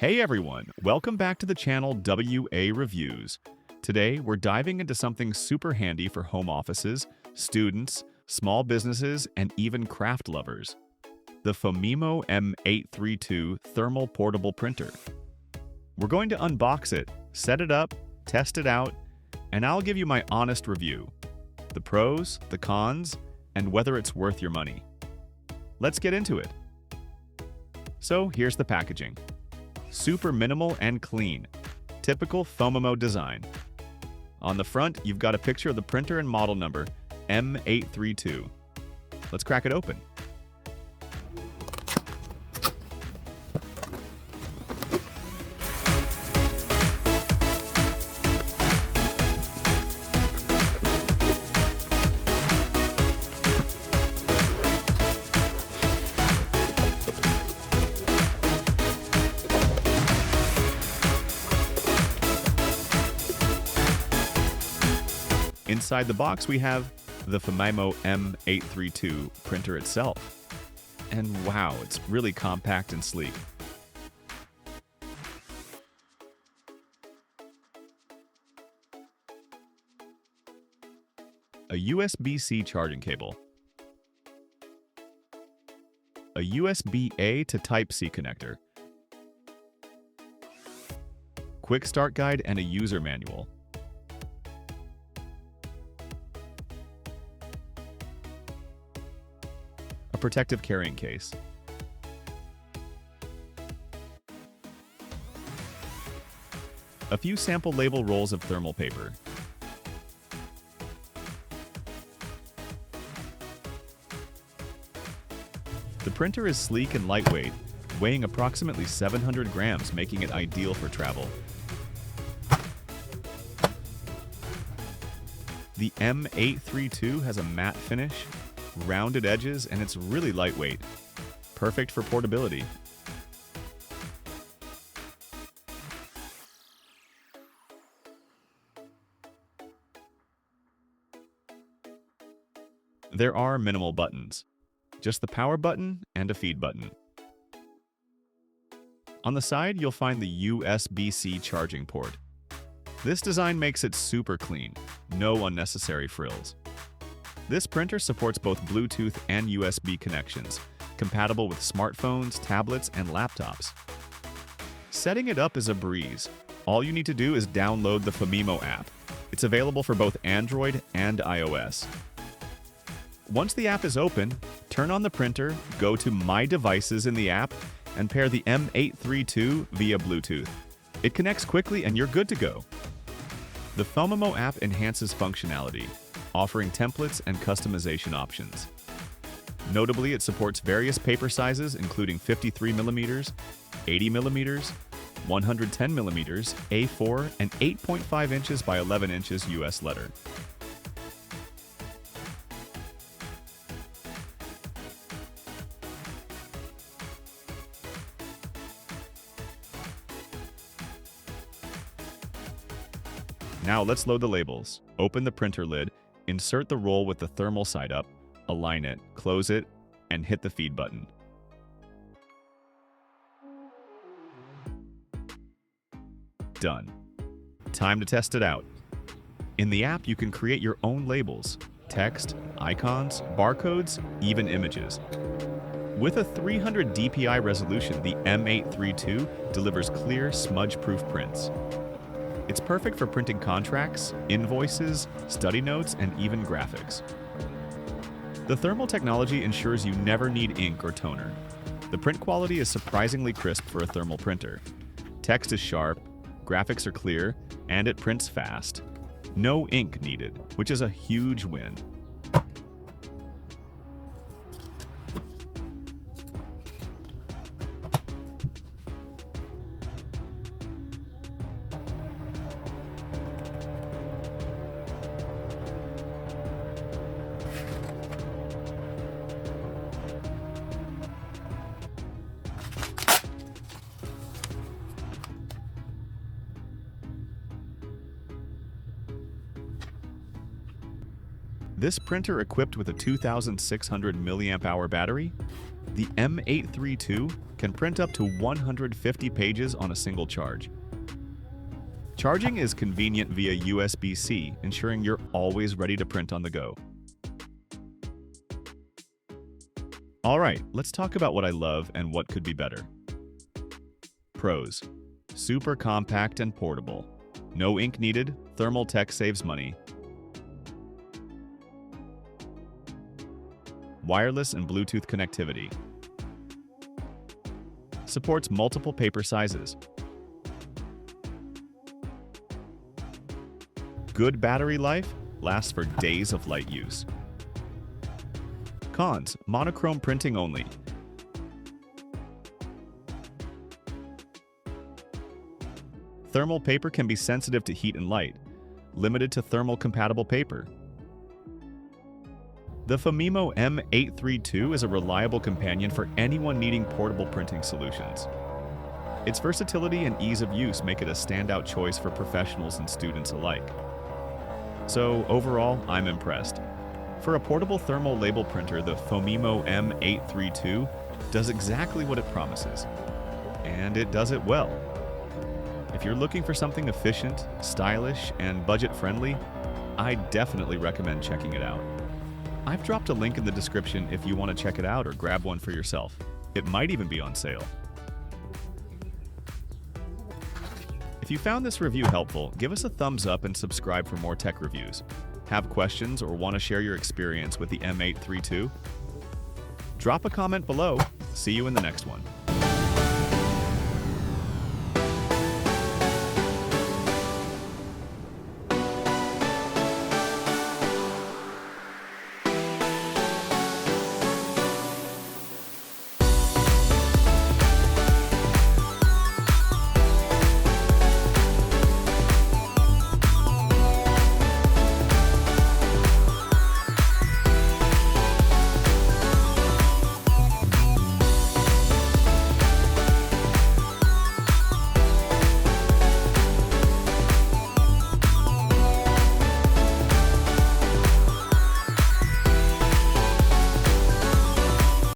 Hey everyone, welcome back to the channel WA Reviews. Today we're diving into something super handy for home offices, students, small businesses, and even craft lovers. The Phomemo M832 Thermal Portable Printer. We're going to unbox it, set it up, test it out, and I'll give you my honest review. The pros, the cons, and whether it's worth your money. Let's get into it. So here's the packaging. Super minimal and clean. Typical Phomemo design. On the front, you've got a picture of the printer and model number, M832. Let's crack it open. Inside the box, we have the Phomemo M832 printer itself. And wow, it's really compact and sleek. A USB-C charging cable. A USB-A to Type-C connector. Quick start guide and a user manual. Protective carrying case. A few sample label rolls of thermal paper. The printer is sleek and lightweight, weighing approximately 700 grams, making it ideal for travel. The M832 has a matte finish, rounded edges, and it's really lightweight. Perfect for portability. There are minimal buttons. Just the power button and a feed button. On the side, you'll find the USB-C charging port. This design makes it super clean. No unnecessary frills. This printer supports both Bluetooth and USB connections, compatible with smartphones, tablets, and laptops. Setting it up is a breeze. All you need to do is download the Phomemo app. It's available for both Android and iOS. Once the app is open, turn on the printer, go to My Devices in the app, and pair the M832 via Bluetooth. It connects quickly and you're good to go. The Phomemo app enhances functionality, offering templates and customization options. Notably, it supports various paper sizes including 53mm, 80mm, 110mm, A4, and 8.5 inches by 11 inches US letter. Now let's load the labels. Open the printer lid, insert the roll with the thermal side up, align it, close it, and hit the feed button. Done. Time to test it out. In the app, you can create your own labels, text, icons, barcodes, even images. With a 300 dpi resolution, the M832 delivers clear, smudge-proof prints. It's perfect for printing contracts, invoices, study notes, and even graphics. The thermal technology ensures you never need ink or toner. The print quality is surprisingly crisp for a thermal printer. Text is sharp, graphics are clear, and it prints fast. No ink needed, which is a huge win. This printer, equipped with a 2600 mAh battery, The M832 can print up to 150 pages on a single charge. Charging is convenient via USB-C, ensuring you're always ready to print on the go. Alright, let's talk about what I love and what could be better. Pros: super compact and portable. No ink needed, thermal tech saves money. Wireless and Bluetooth connectivity. Supports multiple paper sizes. Good battery life, lasts for days of light use. Cons: monochrome printing only. Thermal paper can be sensitive to heat and light, limited to thermal-compatible paper. The Phomemo M832 is a reliable companion for anyone needing portable printing solutions. Its versatility and ease of use make it a standout choice for professionals and students alike. So overall, I'm impressed. For a portable thermal label printer, the Phomemo M832 does exactly what it promises. And it does it well. If you're looking for something efficient, stylish, and budget-friendly, I definitely recommend checking it out. I've dropped a link in the description if you want to check it out or grab one for yourself. It might even be on sale. If you found this review helpful, give us a thumbs up and subscribe for more tech reviews. Have questions or want to share your experience with the M832? Drop a comment below. See you in the next one.